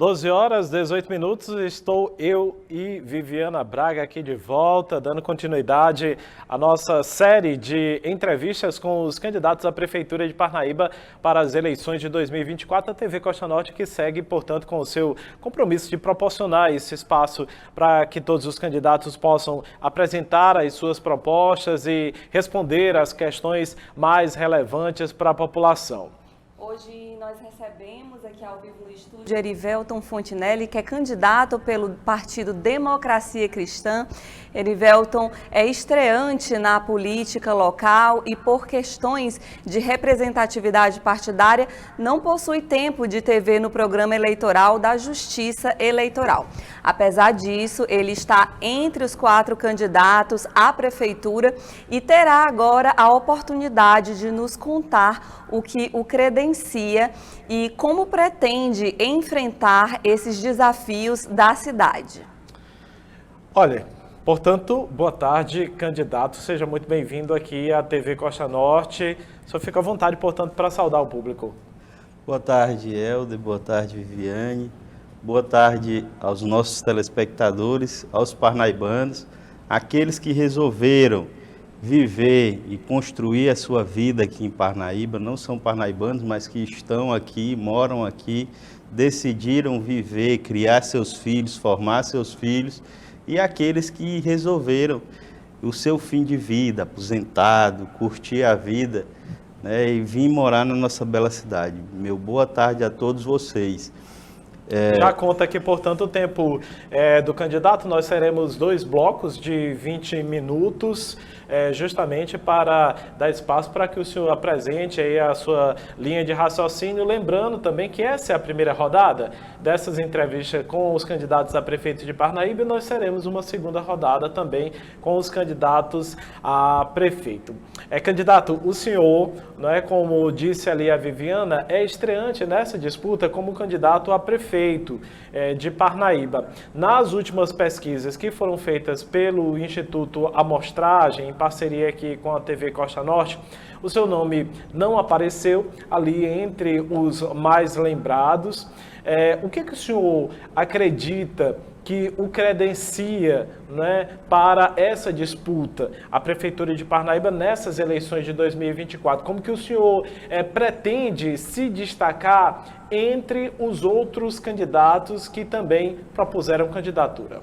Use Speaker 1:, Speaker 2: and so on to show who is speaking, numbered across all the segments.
Speaker 1: 12 horas, 18 minutos, estou eu e Viviana Braga aqui de volta, dando continuidade à nossa série de entrevistas com os candidatos à Prefeitura de Parnaíba para as eleições de 2024. A TV Costa Norte que segue, portanto, com o seu compromisso de proporcionar esse espaço para que todos os candidatos possam apresentar as suas propostas e responder às questões mais relevantes para a população.
Speaker 2: Hoje nós recebemos aqui ao vivo no estúdio Erivelton Fontinelli, que é candidato pelo Partido Democracia Cristã. Erivelton é estreante na política local e, por questões de representatividade partidária, não possui tempo de TV no programa eleitoral da Justiça Eleitoral. Apesar disso, ele está entre os 4 candidatos à prefeitura e terá agora a oportunidade de nos contar o que o credencia e como pretende enfrentar esses desafios da cidade.
Speaker 1: Olha, portanto, boa tarde, candidato. Seja muito bem-vindo aqui à TV Costa Norte. Só fica à vontade, portanto, para saudar o público.
Speaker 3: Boa tarde, Helder. Boa tarde, Viviane. Boa tarde aos nossos telespectadores, aos parnaibanos, aqueles que resolveram viver e construir a sua vida aqui em Parnaíba, não são parnaibanos, mas que estão aqui, moram aqui, decidiram viver, criar seus filhos, formar seus filhos, e aqueles que resolveram o seu fim de vida, aposentado, curtir a vida, né, e vir morar na nossa bela cidade. Meu boa tarde a todos vocês.
Speaker 1: Já conta que, portanto, o tempo do candidato, nós teremos 2 blocos de 20 minutos, justamente para dar espaço para que o senhor apresente aí a sua linha de raciocínio, lembrando também que essa é a primeira rodada dessas entrevistas com os candidatos a prefeito de Parnaíba, e nós teremos uma segunda rodada também com os candidatos a prefeito. Candidato, o senhor, não é, como disse ali a Viviana, é estreante nessa disputa como candidato a prefeito de Parnaíba. Nas últimas pesquisas que foram feitas pelo Instituto Amostragem, em parceria aqui com a TV Costa Norte, o seu nome não apareceu ali entre os mais lembrados. O que o senhor acredita que o credencia, né, para essa disputa, a Prefeitura de Parnaíba nessas eleições de 2024? Como que o senhor pretende se destacar entre os outros candidatos que também propuseram candidatura?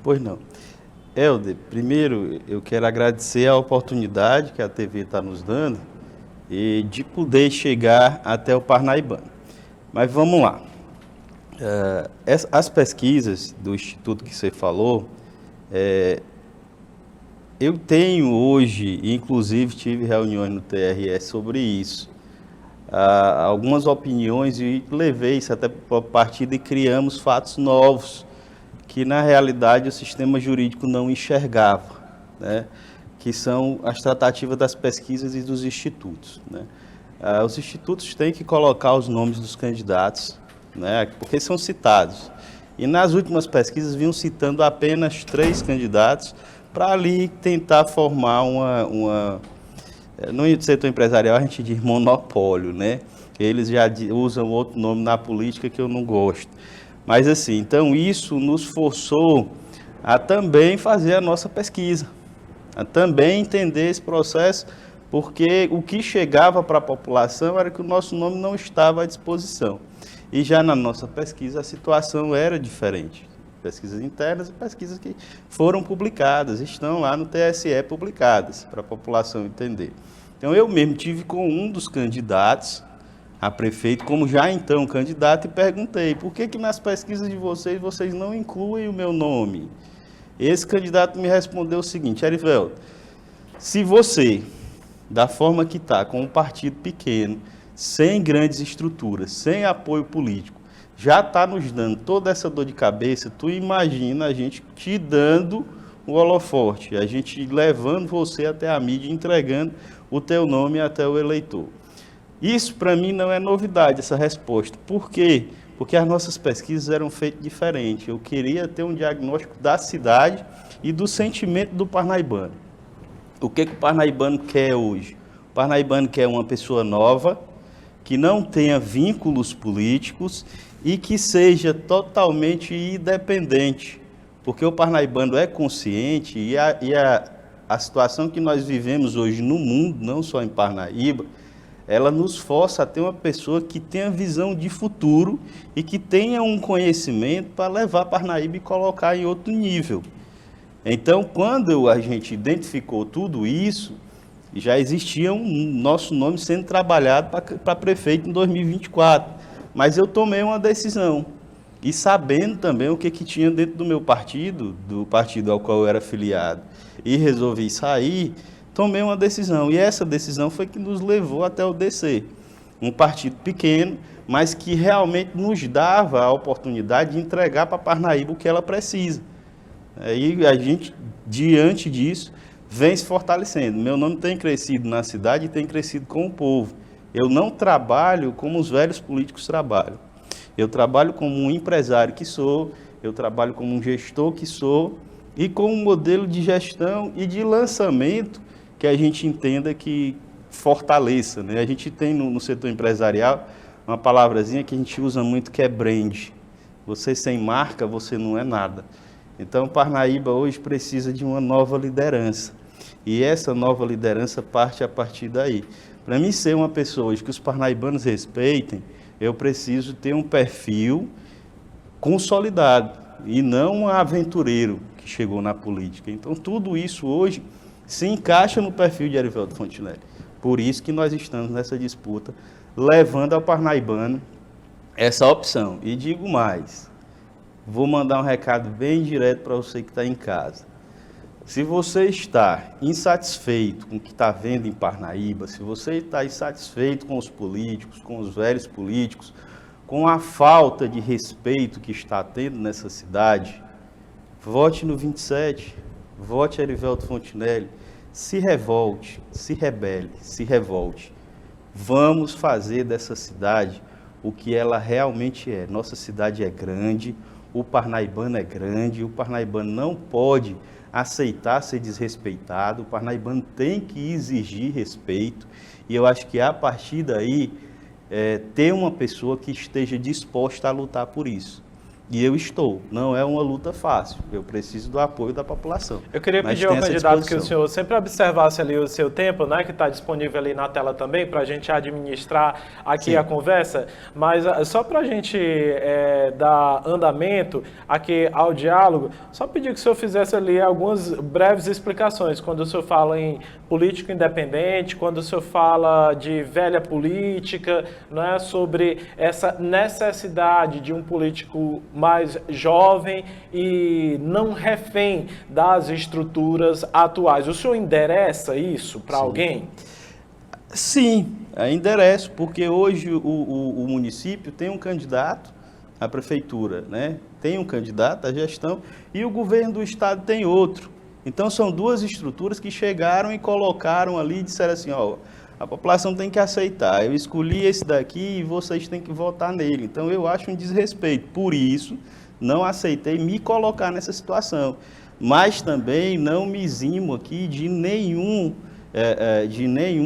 Speaker 3: Pois não. Helder, primeiro eu quero agradecer a oportunidade que a TV está nos dando e de poder chegar até o parnaibano. Mas vamos lá. As pesquisas do Instituto que você falou, eu tenho hoje, inclusive tive reuniões no TRE sobre isso, algumas opiniões e levei isso até para o partido e criamos fatos novos que na realidade o sistema jurídico não enxergava, né? Que são as tratativas das pesquisas e dos institutos, né? Os institutos têm que colocar os nomes dos candidatos, né, porque são citados. E nas últimas pesquisas vinham citando apenas 3 candidatos para ali tentar formar no setor empresarial a gente diz monopólio, né? Eles já usam outro nome na política que eu não gosto. Mas assim, então isso nos forçou a também fazer a nossa pesquisa, a também entender esse processo, porque o que chegava para a população era que o nosso nome não estava à disposição. E já na nossa pesquisa a situação era diferente. Pesquisas internas e pesquisas que foram publicadas, estão lá no TSE publicadas, para a população entender. Então eu mesmo tive com um dos candidatos a prefeito, como já então candidato, e perguntei, por que nas pesquisas de vocês não incluem o meu nome? Esse candidato me respondeu o seguinte: Erivelton, se você, da forma que está, com um partido pequeno, sem grandes estruturas, sem apoio político, já está nos dando toda essa dor de cabeça, tu imagina a gente te dando o holofote, a gente levando você até a mídia, entregando o teu nome até o eleitor. Isso para mim não é novidade, essa resposta. Por quê? Porque as nossas pesquisas eram feitas diferente. Eu queria ter um diagnóstico da cidade e do sentimento do parnaibano. O que o parnaibano quer hoje? O parnaibano quer uma pessoa nova, que não tenha vínculos políticos e que seja totalmente independente, porque o parnaibano é consciente e a situação que nós vivemos hoje no mundo, não só em Parnaíba, ela nos força a ter uma pessoa que tenha visão de futuro e que tenha um conhecimento para levar Parnaíba e colocar em outro nível. Então, quando a gente identificou tudo isso, já existia nosso nome sendo trabalhado para prefeito em 2024. Mas eu tomei uma decisão, e sabendo também o que tinha dentro do meu partido, do partido ao qual eu era filiado, e resolvi sair, tomei uma decisão. E essa decisão foi que nos levou até o DC. Um partido pequeno, mas que realmente nos dava a oportunidade de entregar para Parnaíba o que ela precisa. Aí a gente, diante disso, vem se fortalecendo. Meu nome tem crescido na cidade e tem crescido com o povo. Eu não trabalho como os velhos políticos trabalham. Eu trabalho como um empresário que sou, eu trabalho como um gestor que sou, e com um modelo de gestão e de lançamento que a gente entenda que fortaleça, né? A gente tem no setor empresarial uma palavrazinha que a gente usa muito, que é brand. Você sem marca, você não é nada. Então, Parnaíba hoje precisa de uma nova liderança. E essa nova liderança parte a partir daí. Para mim ser uma pessoa hoje que os parnaibanos respeitem, eu preciso ter um perfil consolidado e não um aventureiro que chegou na política. Então, tudo isso hoje se encaixa no perfil de Erivelton Fontinelli. Por isso que nós estamos nessa disputa, levando ao parnaibano essa opção. E digo mais, vou mandar um recado bem direto para você que está em casa. Se você está insatisfeito com o que está vendo em Parnaíba, se você está insatisfeito com os políticos, com os velhos políticos, com a falta de respeito que está tendo nessa cidade, vote no 27, vote Erivelton Fontinelli, se revolte, se rebele, se revolte. Vamos fazer dessa cidade o que ela realmente é. Nossa cidade é grande, o parnaibano é grande, o parnaibano não pode aceitar ser desrespeitado, o parnaibano tem que exigir respeito, e eu acho que a partir daí, ter uma pessoa que esteja disposta a lutar por isso. E eu estou, não é uma luta fácil, eu preciso do apoio da população.
Speaker 1: Eu queria pedir ao candidato que o senhor sempre observasse ali o seu tempo, né, que está disponível ali na tela também, para a gente administrar aqui a conversa, mas só para a gente dar andamento aqui ao diálogo, só pedir que o senhor fizesse ali algumas breves explicações, quando o senhor fala em político independente, quando o senhor fala de velha política, né, sobre essa necessidade de um político mais jovem e não refém das estruturas atuais. O senhor endereça isso para alguém?
Speaker 3: Sim, endereço, porque hoje o município tem um candidato à prefeitura, né? Tem um candidato à gestão e o governo do estado tem outro. Então são duas estruturas que chegaram e colocaram ali e disseram assim, ó, a população tem que aceitar, eu escolhi esse daqui e vocês têm que votar nele. Então eu acho um desrespeito, por isso não aceitei me colocar nessa situação. Mas também não me eximo aqui de nenhum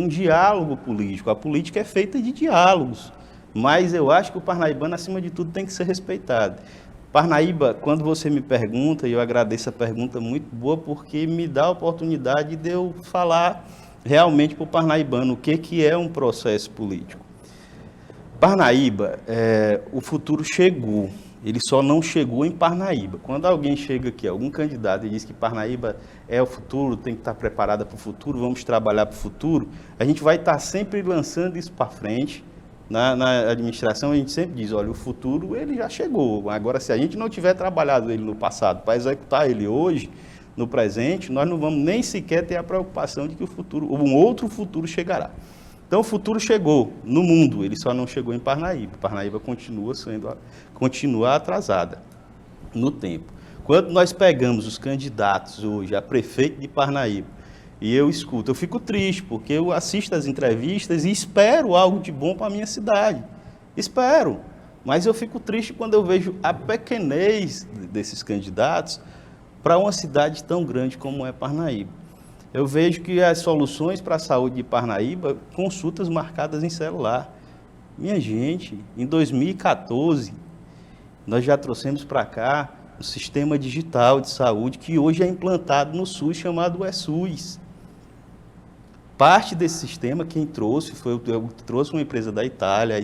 Speaker 3: diálogo político. A política é feita de diálogos, mas eu acho que o parnaibano, acima de tudo, tem que ser respeitado. Parnaíba, quando você me pergunta, e eu agradeço a pergunta muito boa, porque me dá a oportunidade de eu falar realmente para o parnaibano o que é um processo político. Parnaíba, o futuro chegou, ele só não chegou em Parnaíba. Quando alguém chega aqui, algum candidato, e diz que Parnaíba é o futuro, tem que estar preparada para o futuro, vamos trabalhar para o futuro, a gente vai estar sempre lançando isso para frente. Na administração a gente sempre diz, olha, o futuro ele já chegou, agora se a gente não tiver trabalhado ele no passado para executar ele hoje, no presente, nós não vamos nem sequer ter a preocupação de que um outro futuro chegará. Então o futuro chegou no mundo, ele só não chegou em Parnaíba. Parnaíba continua atrasada no tempo. Quando nós pegamos os candidatos hoje a prefeito de Parnaíba, e eu escuto, eu fico triste, porque eu assisto as entrevistas e espero algo de bom para a minha cidade. Espero, mas eu fico triste quando eu vejo a pequenez desses candidatos para uma cidade tão grande como é Parnaíba. Eu vejo que as soluções para a saúde de Parnaíba, consultas marcadas em celular. Minha gente, em 2014, nós já trouxemos para cá o sistema digital de saúde, que hoje é implantado no SUS, chamado eSUS. Parte desse sistema, quem trouxe, eu trouxe uma empresa da Itália,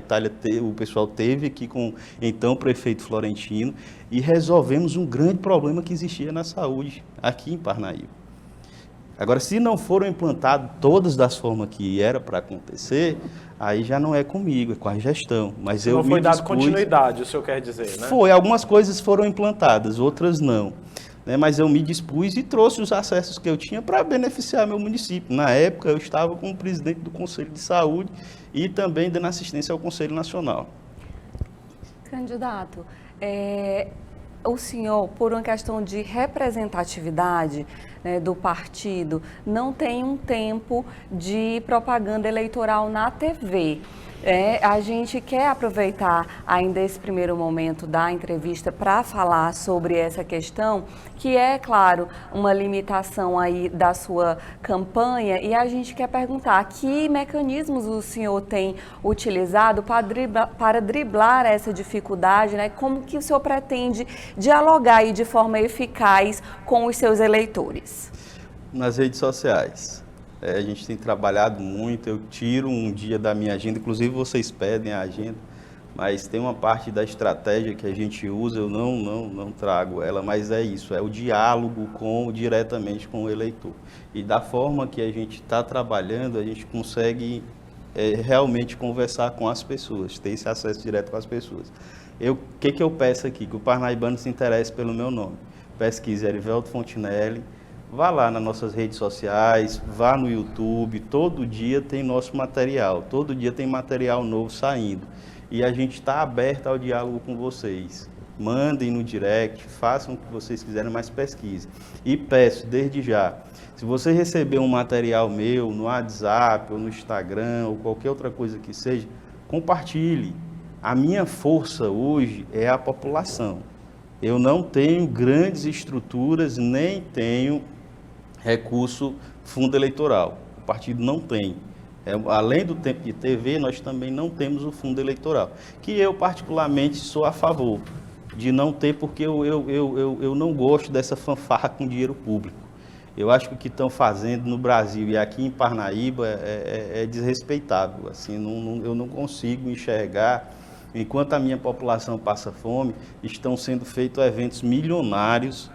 Speaker 3: o pessoal teve aqui com então o prefeito Florentino, e resolvemos um grande problema que existia na saúde, aqui em Parnaíba. Agora, se não foram implantados todas das formas que era para acontecer, aí já não é comigo, é com a gestão. Mas eu
Speaker 1: não foi dado
Speaker 3: dispus,
Speaker 1: continuidade, o senhor quer dizer, né?
Speaker 3: Foi, algumas coisas foram implantadas, outras não. Né? Mas eu me dispus e trouxe os acessos que eu tinha para beneficiar meu município. Na época, eu estava como presidente do Conselho de Saúde e também dando assistência ao Conselho Nacional.
Speaker 2: Candidato, o senhor, por uma questão de representatividade, né, do partido, não tem um tempo de propaganda eleitoral na TV. A gente quer aproveitar ainda esse primeiro momento da entrevista para falar sobre essa questão, que é, claro, uma limitação aí da sua campanha, e a gente quer perguntar que mecanismos o senhor tem utilizado para driblar essa dificuldade, né? Como que o senhor pretende dialogar aí de forma eficaz com os seus eleitores?
Speaker 3: Nas redes sociais. A gente tem trabalhado muito, eu tiro um dia da minha agenda, inclusive vocês pedem a agenda, mas tem uma parte da estratégia que a gente usa, eu não trago ela, mas é isso, é o diálogo diretamente com o eleitor. E da forma que a gente está trabalhando, a gente consegue realmente conversar com as pessoas, ter esse acesso direto com as pessoas. O que eu peço aqui? Que o parnaibano se interesse pelo meu nome. Pesquise Erivelton Fontinelli. Vá lá nas nossas redes sociais, vá no YouTube, todo dia tem nosso material, todo dia tem material novo saindo. E a gente está aberto ao diálogo com vocês. Mandem no direct, façam o que vocês quiserem, mas pesquisem. E peço, desde já, se você receber um material meu no WhatsApp, ou no Instagram, ou qualquer outra coisa que seja, compartilhe. A minha força hoje é a população. Eu não tenho grandes estruturas, nem tenho recurso fundo eleitoral. O partido não tem. Além do tempo de TV, nós também não temos o fundo eleitoral, que eu particularmente sou a favor de não ter, porque eu não gosto dessa fanfarra com dinheiro público. Eu acho que o que estão fazendo no Brasil e aqui em Parnaíba é desrespeitável. Assim, eu não consigo enxergar, enquanto a minha população passa fome, estão sendo feitos eventos milionários,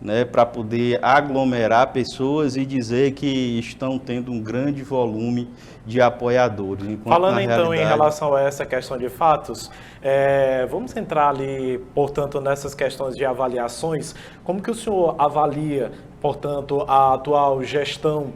Speaker 3: né, para poder aglomerar pessoas e dizer que estão tendo um grande volume de apoiadores.
Speaker 1: Falando então em relação a essa questão de fatos, vamos entrar ali, portanto, nessas questões de avaliações. Como que o senhor avalia, portanto, a atual gestão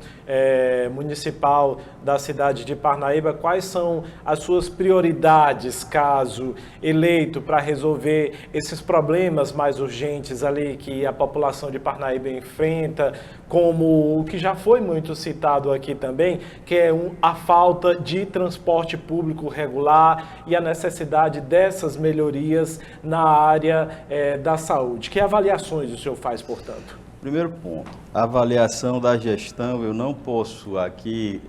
Speaker 1: municipal da cidade de Parnaíba? Quais são as suas prioridades, caso eleito, para resolver esses problemas mais urgentes ali que a população de Parnaíba enfrenta, como o que já foi muito citado aqui também, que é a falta de transporte público regular e a necessidade dessas melhorias na área da saúde? Que avaliações o senhor faz, portanto?
Speaker 3: Primeiro ponto, a avaliação da gestão, eu não posso aqui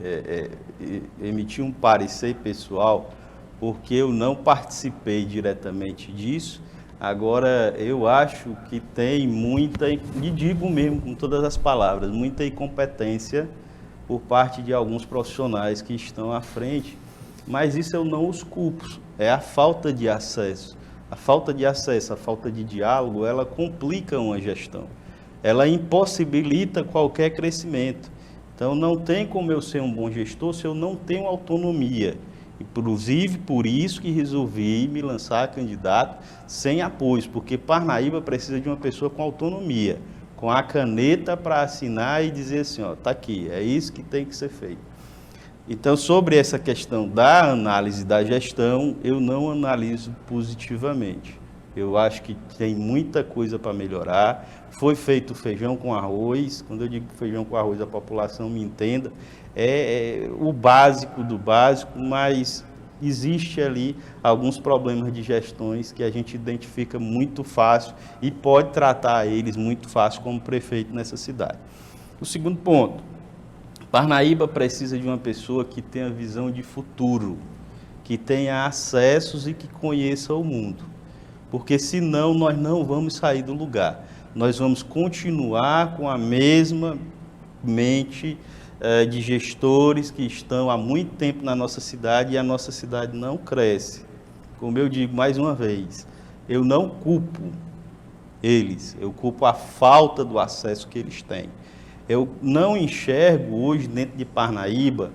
Speaker 3: emitir um parecer pessoal, porque eu não participei diretamente disso. Agora, eu acho que tem muita, e digo mesmo com todas as palavras, muita incompetência por parte de alguns profissionais que estão à frente, mas isso eu não os culpo, é a falta de acesso. A falta de acesso, a falta de diálogo, ela complica uma gestão. Ela impossibilita qualquer crescimento. Então, não tem como eu ser um bom gestor se eu não tenho autonomia. Inclusive, por isso que resolvi me lançar candidato sem apoios, porque Parnaíba precisa de uma pessoa com autonomia, com a caneta para assinar e dizer assim, ó, tá aqui, é isso que tem que ser feito. Então, sobre essa questão da análise da gestão, eu não analiso positivamente. Eu acho que tem muita coisa para melhorar. Foi feito feijão com arroz. Quando eu digo feijão com arroz, a população me entenda. É o básico do básico, mas existe ali alguns problemas de gestões que a gente identifica muito fácil e pode tratar eles muito fácil como prefeito nessa cidade. O segundo ponto, Parnaíba precisa de uma pessoa que tenha visão de futuro, que tenha acessos e que conheça o mundo. Porque senão nós não vamos sair do lugar. Nós vamos continuar com a mesma mente de gestores que estão há muito tempo na nossa cidade e a nossa cidade não cresce. Como eu digo mais uma vez, eu não culpo eles, eu culpo a falta do acesso que eles têm. Eu não enxergo hoje dentro de Parnaíba,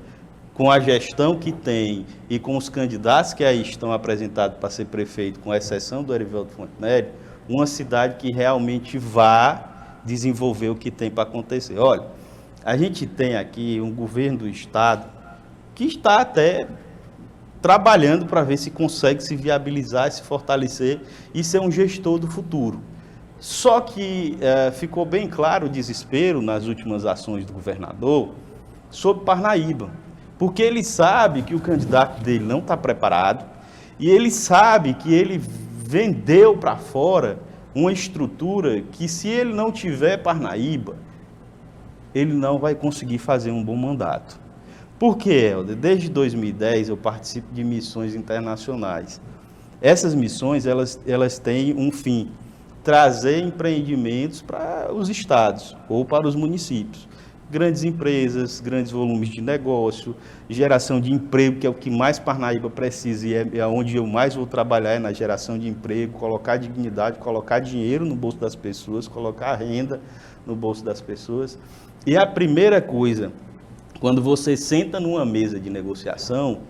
Speaker 3: com a gestão que tem e com os candidatos que aí estão apresentados para ser prefeito, com exceção do Erivelton Fontenelle, uma cidade que realmente vá desenvolver o que tem para acontecer. Olha, a gente tem aqui um governo do estado que está até trabalhando para ver se consegue se viabilizar, se fortalecer e ser um gestor do futuro. Só que ficou bem claro o desespero nas últimas ações do governador sobre Parnaíba, porque ele sabe que o candidato dele não está preparado e ele sabe que ele vendeu para fora uma estrutura que, se ele não tiver Parnaíba, ele não vai conseguir fazer um bom mandato. Por quê, Helder? Desde 2010 eu participo de missões internacionais. Essas missões, elas têm um fim: trazer empreendimentos para os estados ou para os municípios. Grandes empresas, grandes volumes de negócio, geração de emprego, que é o que mais Parnaíba precisa e é onde eu mais vou trabalhar, é na geração de emprego, colocar dignidade, colocar dinheiro no bolso das pessoas, colocar renda no bolso das pessoas. E a primeira coisa, quando você senta numa mesa de negociação,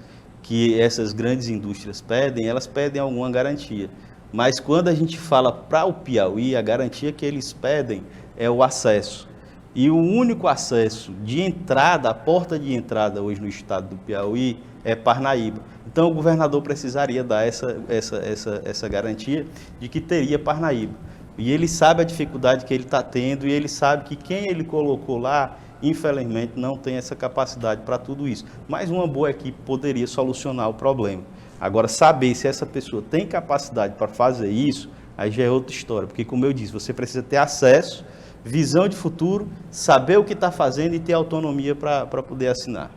Speaker 3: que essas grandes indústrias pedem, elas pedem alguma garantia. Mas quando a gente fala para o Piauí, a garantia que eles pedem é o acesso. E o único acesso de entrada, a porta de entrada hoje no estado do Piauí é Parnaíba. Então o governador precisaria dar essa garantia de que teria Parnaíba. E ele sabe a dificuldade que ele está tendo e ele sabe que quem ele colocou lá, infelizmente, não tem essa capacidade para tudo isso. Mas uma boa equipe poderia solucionar o problema. Agora, saber se essa pessoa tem capacidade para fazer isso, aí já é outra história. Porque, como eu disse, você precisa ter acesso, visão de futuro, saber o que está fazendo e ter autonomia para poder assinar.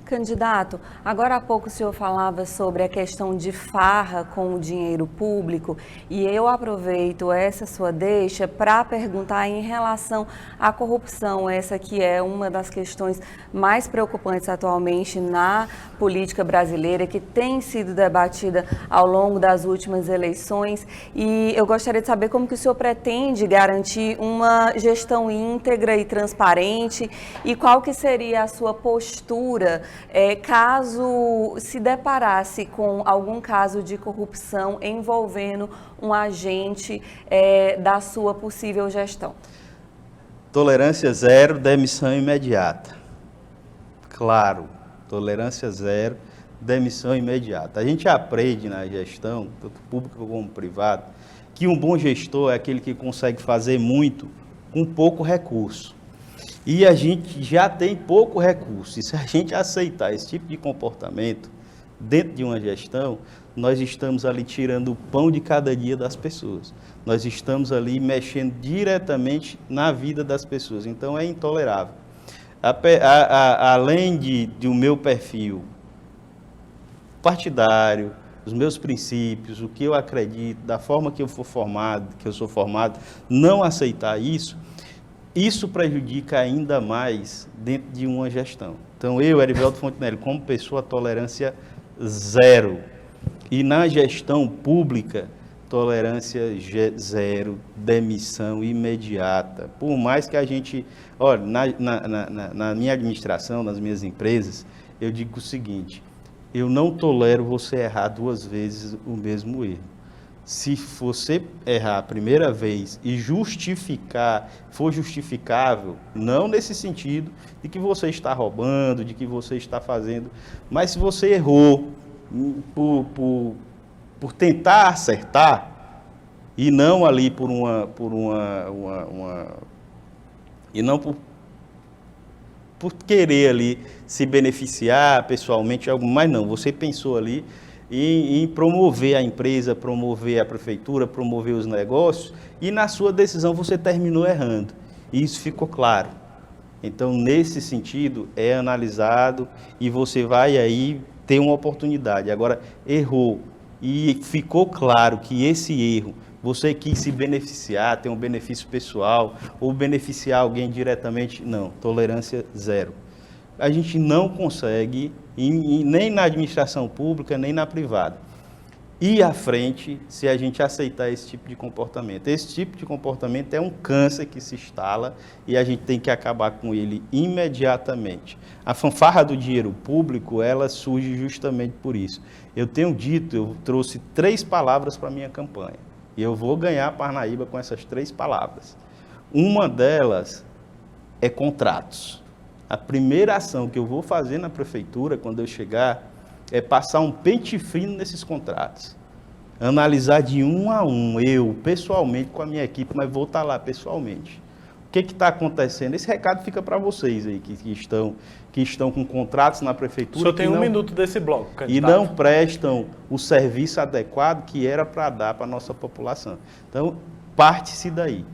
Speaker 2: Candidato, agora há pouco o senhor falava sobre a questão de farra com o dinheiro público e eu aproveito essa sua deixa para perguntar em relação à corrupção, essa que é uma das questões mais preocupantes atualmente na política brasileira, que tem sido debatida ao longo das últimas eleições, e eu gostaria de saber como que o senhor pretende garantir uma gestão íntegra e transparente e qual que seria a sua postura caso se deparasse com algum caso de corrupção envolvendo um agente da sua possível gestão.
Speaker 3: Tolerância zero, demissão imediata. Claro, tolerância zero, demissão imediata. A gente aprende na gestão, tanto pública como privada, que um bom gestor é aquele que consegue fazer muito com pouco recurso. E a gente já tem pouco recurso. E se a gente aceitar esse tipo de comportamento dentro de uma gestão, nós estamos ali tirando o pão de cada dia das pessoas. Nós estamos ali mexendo diretamente na vida das pessoas. Então é intolerável. Além do meu perfil partidário, os meus princípios, o que eu acredito, da forma que eu sou formado, não aceitar isso prejudica ainda mais dentro de uma gestão. Então, eu, Erivelton Fontenelle, como pessoa, tolerância zero. E na gestão pública, tolerância zero, demissão imediata. Por mais que a gente... Olha, na minha administração, nas minhas empresas, eu digo o seguinte: eu não tolero você errar 2 vezes o mesmo erro. Se você errar a primeira vez e for justificável, não nesse sentido de que você está roubando, de que você está fazendo, mas se você errou por tentar acertar e não ali e não por querer ali se beneficiar pessoalmente de algo, mas não, você pensou ali em promover a empresa, promover a prefeitura, promover os negócios, e na sua decisão você terminou errando. E isso ficou claro. Então, nesse sentido, é analisado e você vai aí ter uma oportunidade. Agora, errou e ficou claro que esse erro, você quis se beneficiar, ter um benefício pessoal ou beneficiar alguém diretamente, não, tolerância zero. A gente não consegue, nem na administração pública, nem na privada, ir à frente se a gente aceitar esse tipo de comportamento. Esse tipo de comportamento é um câncer que se instala e a gente tem que acabar com ele imediatamente. A fanfarra do dinheiro público, ela surge justamente por isso. Eu tenho dito, eu trouxe 3 palavras para a minha campanha e eu vou ganhar Parnaíba com essas 3 palavras. Uma delas é contratos. A primeira ação que eu vou fazer na prefeitura, quando eu chegar, é passar um pente fino nesses contratos. Analisar de um a um, eu, pessoalmente, com a minha equipe, mas vou estar lá pessoalmente. O que está acontecendo? Esse recado fica para vocês aí, que estão com contratos na prefeitura.
Speaker 1: O senhor tem um minuto desse bloco, candidato.
Speaker 3: E não prestam o serviço adequado que era para dar para a nossa população. Então, parte-se daí.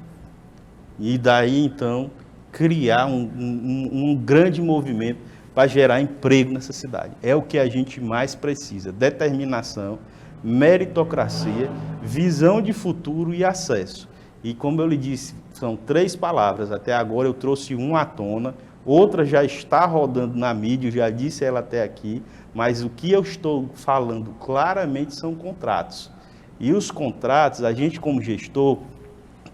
Speaker 3: E daí, então, criar um grande movimento para gerar emprego nessa cidade. É o que a gente mais precisa. Determinação, meritocracia, visão de futuro e acesso. E como eu lhe disse, são 3 palavras. Até agora eu trouxe uma à tona, outra já está rodando na mídia, eu já disse ela até aqui, mas o que eu estou falando claramente são contratos. E os contratos, a gente como gestor,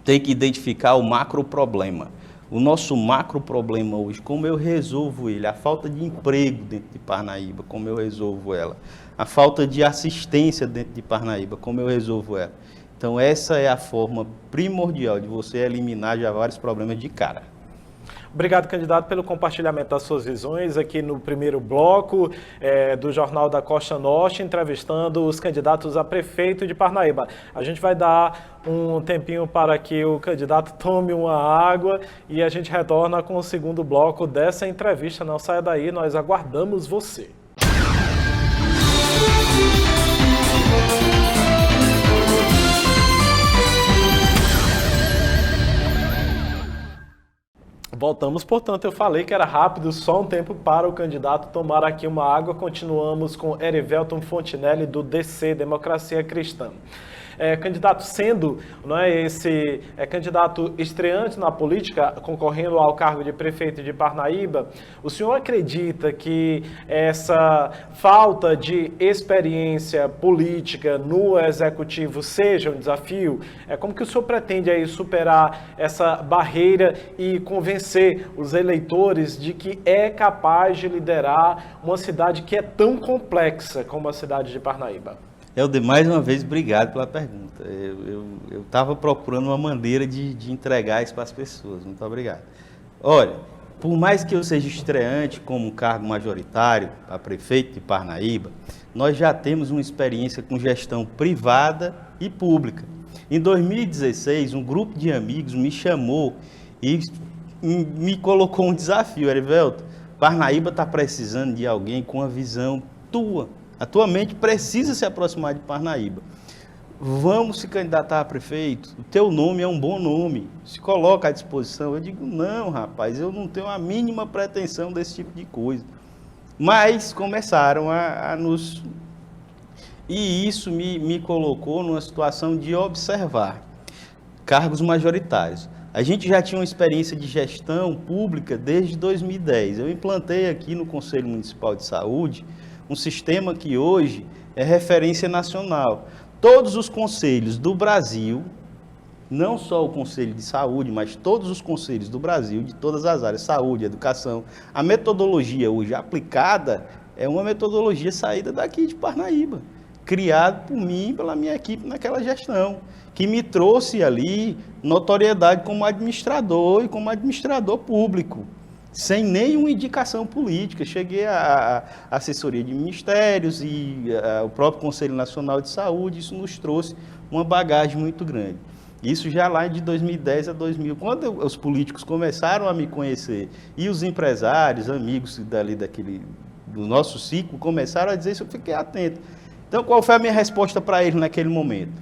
Speaker 3: tem que identificar o macro problema. O nosso macro problema hoje, como eu resolvo ele? A falta de emprego dentro de Parnaíba, como eu resolvo ela? A falta de assistência dentro de Parnaíba, como eu resolvo ela? Então, essa é a forma primordial de você eliminar já vários problemas de cara.
Speaker 1: Obrigado, candidato, pelo compartilhamento das suas visões aqui no primeiro bloco do Jornal da Costa Norte, entrevistando os candidatos a prefeito de Parnaíba. A gente vai dar um tempinho para que o candidato tome uma água e a gente retorna com o segundo bloco dessa entrevista. Não saia daí, nós aguardamos você. Voltamos, portanto, eu falei que era rápido, só um tempo para o candidato tomar aqui uma água. Continuamos com Erivelton Fontinelli, do DC, Democracia Cristã. Candidato, sendo esse candidato estreante na política, concorrendo ao cargo de prefeito de Parnaíba, o senhor acredita que essa falta de experiência política no executivo seja um desafio? Como que o senhor pretende aí superar essa barreira e convencer os eleitores de que é capaz de liderar uma cidade que é tão complexa como a cidade de Parnaíba?
Speaker 3: Helder, mais uma vez, obrigado pela pergunta. Eu estava procurando uma maneira de entregar isso para as pessoas. Muito obrigado. Olha, por mais que eu seja estreante como um cargo majoritário para prefeito de Parnaíba, nós já temos uma experiência com gestão privada e pública. Em 2016, um grupo de amigos me chamou e me colocou um desafio. Erivelton, Parnaíba está precisando de alguém com a visão tua. Atualmente precisa se aproximar de Parnaíba. Vamos se candidatar a prefeito? O teu nome é um bom nome. Se coloca à disposição. Eu digo, não, rapaz, eu não tenho a mínima pretensão desse tipo de coisa. Mas começaram a nos... E isso me colocou numa situação de observar cargos majoritários. A gente já tinha uma experiência de gestão pública desde 2010. Eu implantei aqui no Conselho Municipal de Saúde um sistema que hoje é referência nacional. Todos os conselhos do Brasil, não só o Conselho de Saúde, mas todos os conselhos do Brasil, de todas as áreas, saúde, educação, a metodologia hoje aplicada é uma metodologia saída daqui de Parnaíba, criada por mim e pela minha equipe naquela gestão, que me trouxe ali notoriedade como administrador e como administrador público, sem nenhuma indicação política. Cheguei à assessoria de ministérios e o próprio Conselho Nacional de Saúde, isso nos trouxe uma bagagem muito grande. Isso já lá de 2010 a 2000, quando os políticos começaram a me conhecer e os empresários, amigos do nosso ciclo, começaram a dizer isso, eu fiquei atento. Então, qual foi a minha resposta para eles naquele momento?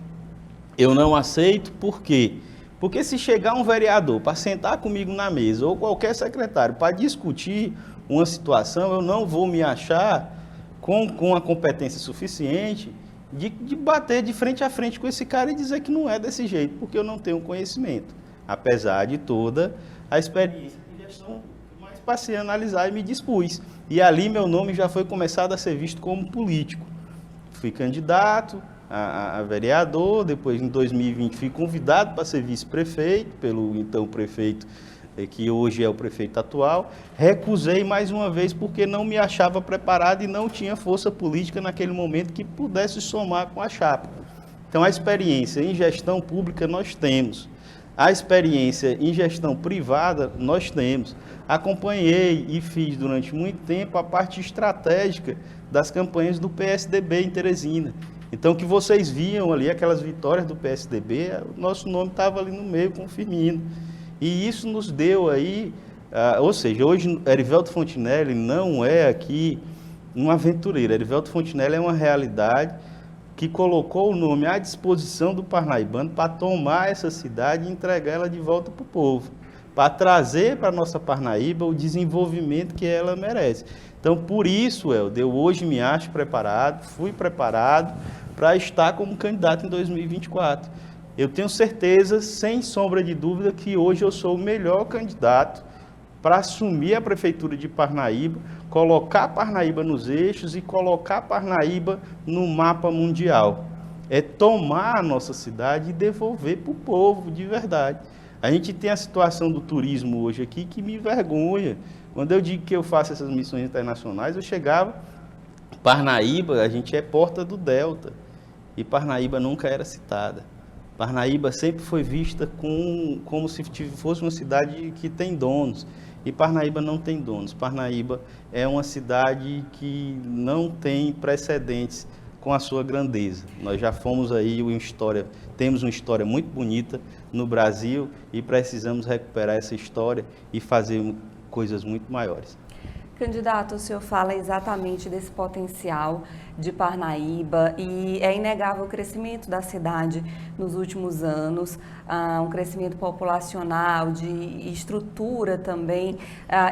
Speaker 3: Eu não aceito, por quê? Porque se chegar um vereador para sentar comigo na mesa, ou qualquer secretário, para discutir uma situação, eu não vou me achar com a competência suficiente de bater de frente a frente com esse cara e dizer que não é desse jeito, porque eu não tenho conhecimento, apesar de toda a experiência de gestão, mas passei a analisar e me dispus. E ali meu nome já foi começado a ser visto como político. Fui candidato a vereador, depois em 2020 fui convidado para ser vice-prefeito pelo então prefeito, que hoje é o prefeito atual. Recusei mais uma vez porque não me achava preparado e não tinha força política naquele momento que pudesse somar com a chapa. Então a experiência em gestão pública nós temos, a experiência em gestão privada nós temos. Acompanhei e fiz durante muito tempo a parte estratégica das campanhas do PSDB em Teresina. Então, que vocês viam ali, aquelas vitórias do PSDB, o nosso nome estava ali no meio, com o Firmino. E isso nos deu aí, ou seja, hoje Erivelton Fontinelli não é aqui um aventureiro. Erivelton Fontinelli é uma realidade que colocou o nome à disposição do parnaibano para tomar essa cidade e entregar ela de volta para o povo, para trazer para a nossa Parnaíba o desenvolvimento que ela merece. Então, por isso, Helder, eu hoje me acho preparado, fui preparado para estar como candidato em 2024. Eu tenho certeza, sem sombra de dúvida, que hoje eu sou o melhor candidato para assumir a prefeitura de Parnaíba, colocar Parnaíba nos eixos e colocar Parnaíba no mapa mundial. É tomar a nossa cidade e devolver para o povo de verdade. A gente tem a situação do turismo hoje aqui que me envergonha. Quando eu digo que eu faço essas missões internacionais, eu chegava, Parnaíba, a gente é porta do Delta, e Parnaíba nunca era citada. Parnaíba sempre foi vista como se fosse uma cidade que tem donos, e Parnaíba não tem donos. Parnaíba é uma cidade que não tem precedentes com a sua grandeza. Nós já fomos aí temos uma história muito bonita no Brasil e precisamos recuperar essa história e fazer coisas muito maiores.
Speaker 2: Candidato, o senhor fala exatamente desse potencial de Parnaíba e é inegável o crescimento da cidade nos últimos anos, um crescimento populacional, de estrutura também,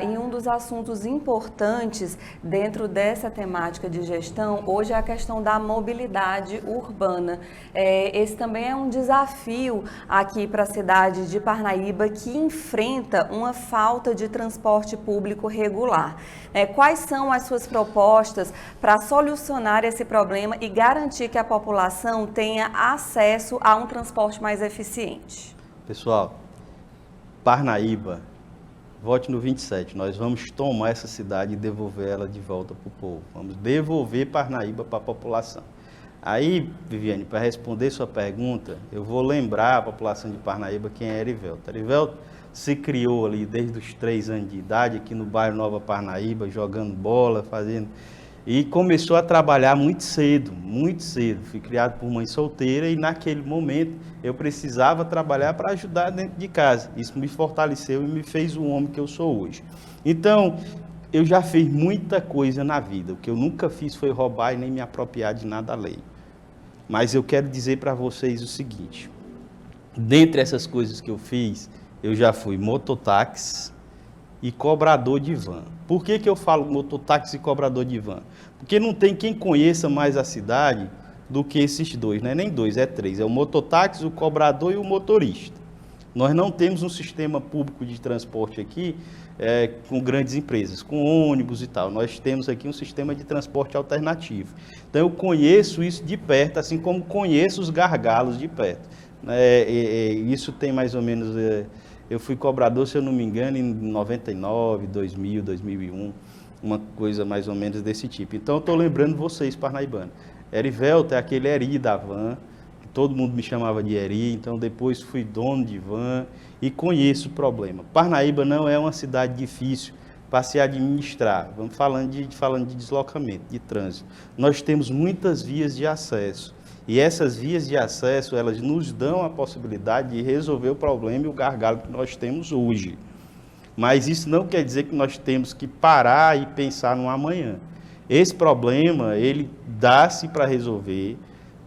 Speaker 2: e um dos assuntos importantes dentro dessa temática de gestão hoje é a questão da mobilidade urbana. Esse também é um desafio aqui para a cidade de Parnaíba, que enfrenta uma falta de transporte público regular. Quais são as suas propostas para solucionar esse problema e garantir que a população tenha acesso a um transporte mais eficiente?
Speaker 3: Pessoal, Parnaíba, vote no 27. Nós vamos tomar essa cidade e devolver ela de volta para o povo. Vamos devolver Parnaíba para a população. Aí, Viviane, para responder sua pergunta, eu vou lembrar a população de Parnaíba quem é Erivelton. Erivelton se criou ali desde os 3 anos de idade, aqui no bairro Nova Parnaíba, jogando bola, fazendo... E começou a trabalhar muito cedo, muito cedo. Fui criado por mãe solteira e naquele momento eu precisava trabalhar para ajudar dentro de casa. Isso me fortaleceu e me fez o homem que eu sou hoje. Então, eu já fiz muita coisa na vida. O que eu nunca fiz foi roubar e nem me apropriar de nada alheio. Mas eu quero dizer para vocês o seguinte, dentre essas coisas que eu fiz, eu já fui mototáxi e cobrador de van. Por que eu falo mototáxi e cobrador de van? Porque não tem quem conheça mais a cidade do que esses dois, não é nem 2, é 3. É o mototáxi, o cobrador e o motorista. Nós não temos um sistema público de transporte aqui com grandes empresas, com ônibus e tal. Nós temos aqui um sistema de transporte alternativo. Então eu conheço isso de perto, assim como conheço os gargalos de perto. Isso tem mais ou menos... Eu fui cobrador, se eu não me engano, em 99, 2000, 2001, uma coisa mais ou menos desse tipo. Então, eu estou lembrando vocês, parnaibanos. Erivelton é aquele Eri da van, que todo mundo me chamava de Eri, então depois fui dono de van e conheço o problema. Parnaíba não é uma cidade difícil para se administrar. Vamos falando de deslocamento, de trânsito. Nós temos muitas vias de acesso. E essas vias de acesso, elas nos dão a possibilidade de resolver o problema e o gargalo que nós temos hoje. Mas isso não quer dizer que nós temos que parar e pensar no amanhã. Esse problema, ele dá-se para resolver,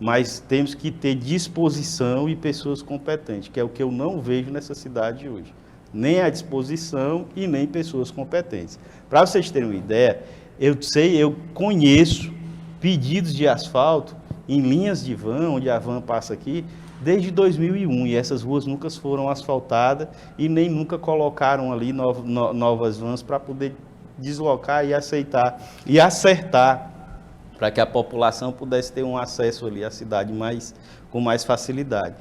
Speaker 3: mas temos que ter disposição e pessoas competentes, que é o que eu não vejo nessa cidade hoje. Nem a disposição e nem pessoas competentes. Para vocês terem uma ideia, eu conheço pedidos de asfalto em linhas de van, onde a van passa aqui, desde 2001, e essas ruas nunca foram asfaltadas e nem nunca colocaram ali novas vans para poder deslocar e aceitar e acertar para que a população pudesse ter um acesso ali à cidade com mais facilidade.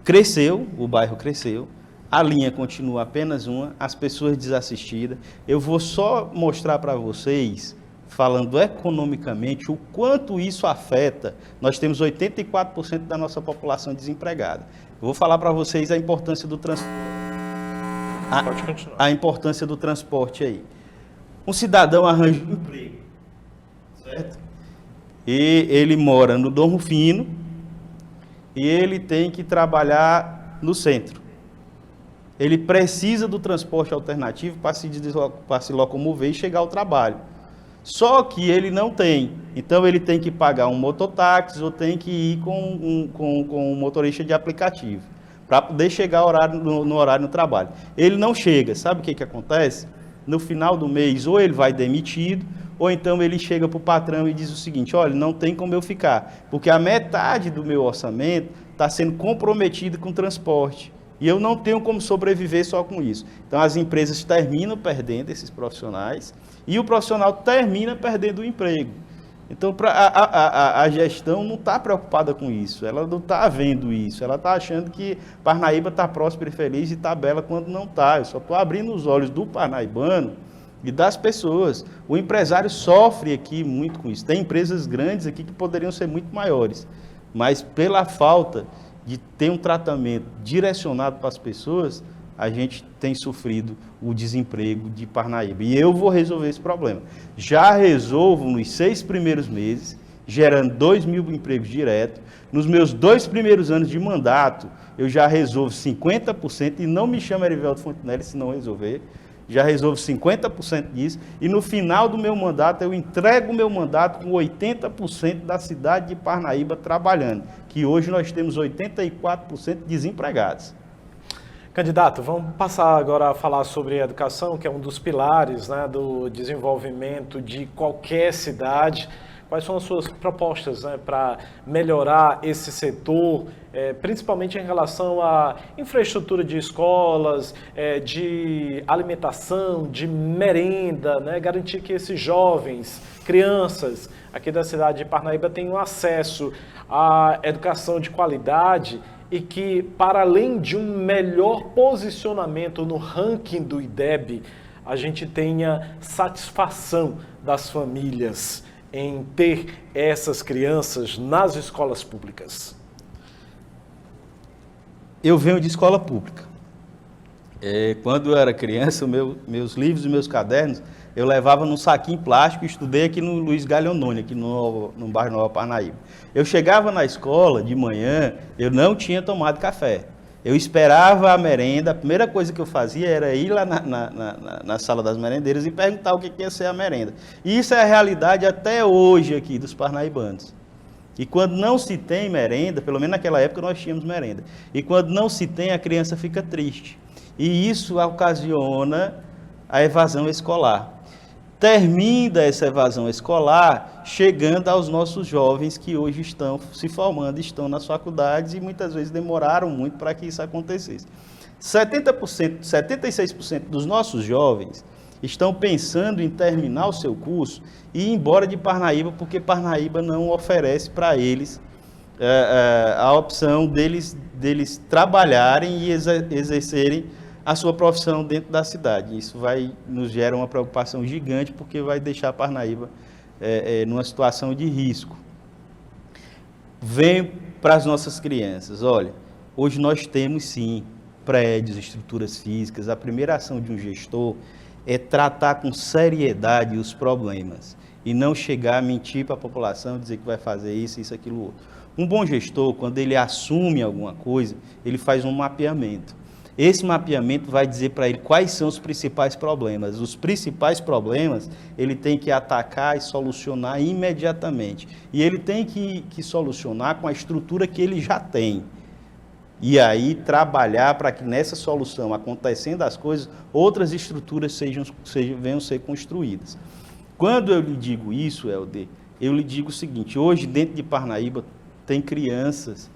Speaker 3: Cresceu, o bairro cresceu, a linha continua apenas uma, as pessoas desassistidas. Eu vou só mostrar para vocês, falando economicamente, o quanto isso afeta. Nós temos 84% da nossa população desempregada. Eu vou falar para vocês a importância do transporte.
Speaker 1: Pode continuar.
Speaker 3: A importância do transporte aí. Um cidadão arranja um emprego, certo? E ele mora no Dormo Fino e ele tem que trabalhar no centro. Ele precisa do transporte alternativo para se locomover e chegar ao trabalho. Só que ele não tem. Então ele tem que pagar um mototáxi ou tem que ir com um motorista de aplicativo para poder chegar no horário no trabalho. Ele não chega. Sabe o que acontece? No final do mês, ou ele vai demitido, ou então ele chega para o patrão e diz o seguinte: olha, não tem como eu ficar, porque a metade do meu orçamento está sendo comprometido com transporte. E eu não tenho como sobreviver só com isso. Então as empresas terminam perdendo esses profissionais e o profissional termina perdendo o emprego. Então a gestão não está preocupada com isso, ela não está vendo isso, ela está achando que Parnaíba está próspera e feliz e está bela quando não está. Eu só estou abrindo os olhos do parnaibano e das pessoas. O empresário sofre aqui muito com isso. Tem empresas grandes aqui que poderiam ser muito maiores, mas pela falta de ter um tratamento direcionado para as pessoas, a gente tem sofrido o desemprego de Parnaíba. E eu vou resolver esse problema. Já resolvo nos 6 primeiros meses, gerando 2.000 empregos diretos. Nos meus 2 primeiros anos de mandato, eu já resolvo 50%, e não me chama Erivelton Fontinelli se não resolver. Já resolvo 50% disso, e no final do meu mandato, eu entrego o meu mandato com 80% da cidade de Parnaíba trabalhando, que hoje nós temos 84% desempregados.
Speaker 1: Candidato, vamos passar agora a falar sobre a educação, que é um dos pilares, né, do desenvolvimento de qualquer cidade. Quais são as suas propostas, né, para melhorar esse setor, principalmente em relação à infraestrutura de escolas, de alimentação, de merenda, né, garantir que esses jovens, crianças aqui da cidade de Parnaíba tenham acesso à educação de qualidade e que, para além de um melhor posicionamento no ranking do IDEB, a gente tenha satisfação das famílias em ter essas crianças nas escolas públicas?
Speaker 3: Eu venho de escola pública. Quando eu era criança, meus livros e meus cadernos, eu levava num saquinho plástico e estudei aqui no Luiz Gagliononi, aqui no bairro Nova Parnaíba. Eu chegava na escola de manhã, eu não tinha tomado café. Eu esperava a merenda, a primeira coisa que eu fazia era ir lá na sala das merendeiras e perguntar o que ia ser a merenda. E isso é a realidade até hoje aqui dos parnaibanos. E quando não se tem merenda, pelo menos naquela época nós tínhamos merenda, e quando não se tem, a criança fica triste. E isso ocasiona a evasão escolar. Termina essa evasão escolar chegando aos nossos jovens que hoje estão se formando, estão nas faculdades e muitas vezes demoraram muito para que isso acontecesse. 76% dos nossos jovens estão pensando em terminar o seu curso e ir embora de Parnaíba, porque Parnaíba não oferece para eles a opção deles trabalharem e exercerem a sua profissão dentro da cidade. Isso nos gera uma preocupação gigante, porque vai deixar Parnaíba numa situação de risco. Venho para as nossas crianças. Olha, hoje nós temos sim prédios, estruturas físicas. A primeira ação de um gestor é tratar com seriedade os problemas e não chegar a mentir para a população, dizer que vai fazer isso, aquilo, outro. Um bom gestor, quando ele assume alguma coisa, ele faz um mapeamento. Esse mapeamento vai dizer para ele quais são os principais problemas. Os principais problemas ele tem que atacar e solucionar imediatamente. E ele tem que solucionar com a estrutura que ele já tem. E aí trabalhar para que nessa solução, acontecendo as coisas, outras estruturas venham ser construídas. Quando eu lhe digo isso, Helder, eu lhe digo o seguinte, hoje dentro de Parnaíba tem crianças,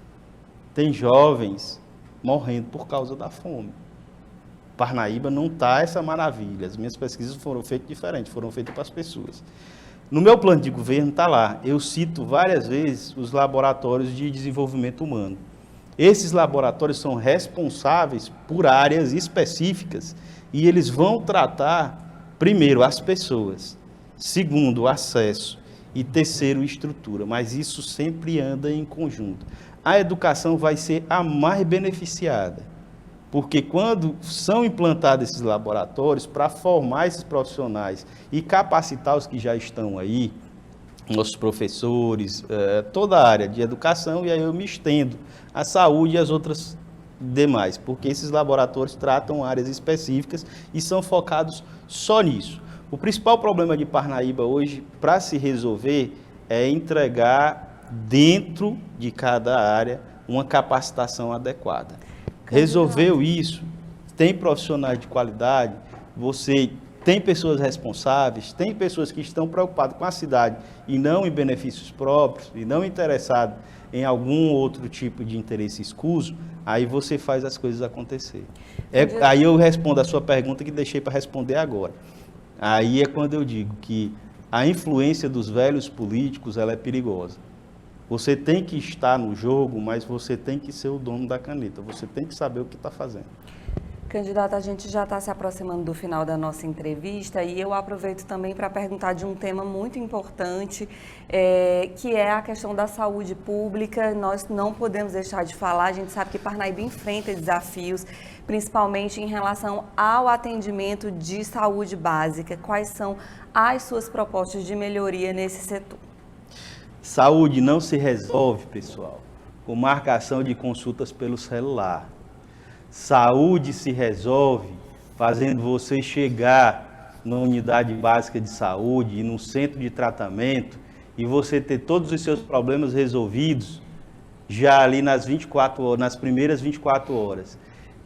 Speaker 3: tem jovens morrendo por causa da fome. Parnaíba não está essa maravilha, as minhas pesquisas foram feitas diferentes, foram feitas para as pessoas. No meu plano de governo está lá, eu cito várias vezes os laboratórios de desenvolvimento humano. Esses laboratórios são responsáveis por áreas específicas e eles vão tratar, primeiro, as pessoas, segundo, o acesso e terceiro, estrutura, mas isso sempre anda em conjunto. A educação vai ser a mais beneficiada, porque quando são implantados esses laboratórios para formar esses profissionais e capacitar os que já estão aí, nossos professores, toda a área de educação, e aí eu me estendo à saúde e às outras demais, porque esses laboratórios tratam áreas específicas e são focados só nisso. O principal problema de Parnaíba hoje, para se resolver, é entregar dentro de cada área uma capacitação adequada. Resolveu isso, tem profissionais de qualidade, você tem pessoas responsáveis, tem pessoas que estão preocupadas com a cidade e não em benefícios próprios, e não interessadas em algum outro tipo de interesse escuso, aí você faz as coisas acontecer. Aí eu respondo a sua pergunta que deixei para responder agora. Aí é quando eu digo que a influência dos velhos políticos ela é perigosa. Você tem que estar no jogo, mas você tem que ser o dono da caneta. Você tem que saber o que está fazendo.
Speaker 2: Candidato, a gente já está se aproximando do final da nossa entrevista e eu aproveito também para perguntar de um tema muito importante, que é a questão da saúde pública. Nós não podemos deixar de falar, a gente sabe que Parnaíba enfrenta desafios, principalmente em relação ao atendimento de saúde básica. Quais são as suas propostas de melhoria nesse setor?
Speaker 3: Saúde não se resolve, pessoal, com marcação de consultas pelo celular. Saúde se resolve fazendo você chegar na unidade básica de saúde e no centro de tratamento e você ter todos os seus problemas resolvidos já ali nas 24 horas, nas primeiras 24 horas.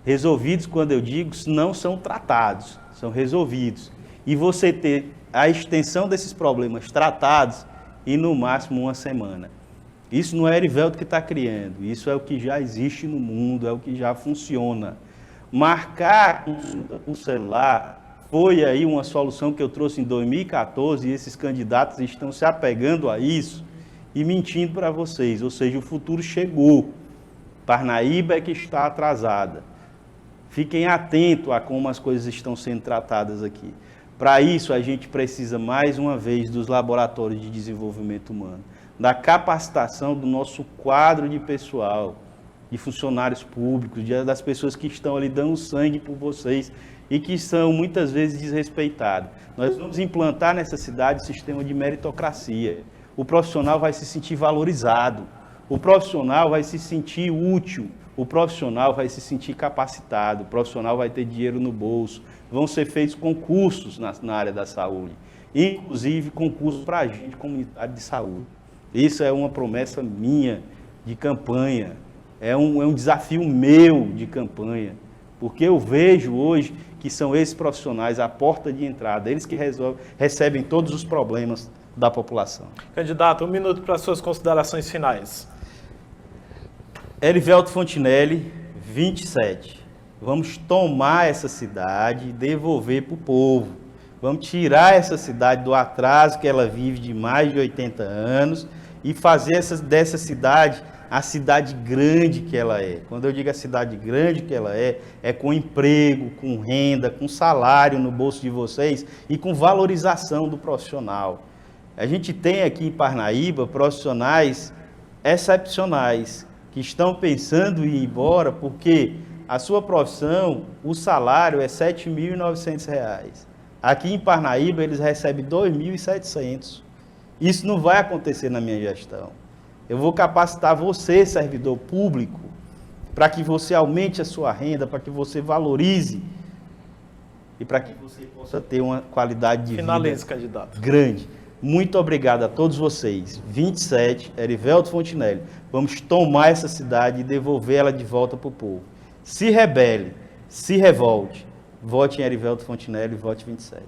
Speaker 3: Resolvidos, quando eu digo, não são tratados, são resolvidos. E você ter a extensão desses problemas tratados em no máximo uma semana. Isso não é Erivelto que está criando, isso é o que já existe no mundo, é o que já funciona. Marcar consulta por celular foi aí uma solução que eu trouxe em 2014 e esses candidatos estão se apegando a isso e mentindo para vocês, ou seja, o futuro chegou. Parnaíba é que está atrasada. Fiquem atentos a como as coisas estão sendo tratadas aqui. Para isso, a gente precisa, mais uma vez, dos laboratórios de desenvolvimento humano, da capacitação do nosso quadro de pessoal, de funcionários públicos, das pessoas que estão ali dando sangue por vocês e que são muitas vezes desrespeitados. Nós vamos implantar nessa cidade um sistema de meritocracia. O profissional vai se sentir valorizado, o profissional vai se sentir útil, o profissional vai se sentir capacitado, o profissional vai ter dinheiro no bolso, vão ser feitos concursos na área da saúde, inclusive concursos para agente comunitário de saúde. Isso é uma promessa minha de campanha, é um desafio meu de campanha, porque eu vejo hoje que são esses profissionais a porta de entrada, eles que recebem todos os problemas da população.
Speaker 1: Candidato, 1 minuto para suas considerações finais.
Speaker 3: Erivelto Fontinelli, 27. Vamos tomar essa cidade e devolver para o povo. Vamos tirar essa cidade do atraso que ela vive de mais de 80 anos e fazer dessa cidade a cidade grande que ela é. Quando eu digo a cidade grande que ela é com emprego, com renda, com salário no bolso de vocês e com valorização do profissional. A gente tem aqui em Parnaíba profissionais excepcionais que estão pensando em ir embora porque a sua profissão, o salário é R$ 7.900. Aqui em Parnaíba eles recebem R$ 2.700. Isso não vai acontecer na minha gestão. Eu vou capacitar você, servidor público, para que você aumente a sua renda, para que você valorize e para que você possa ter uma qualidade de vida
Speaker 1: candidato.
Speaker 3: Grande. Muito obrigado a todos vocês. 27, Erivelto Fontinelli. Vamos tomar essa cidade e devolver ela de volta para o povo. Se rebele, se revolte. Vote em Erivelto Fontinelli e vote 27.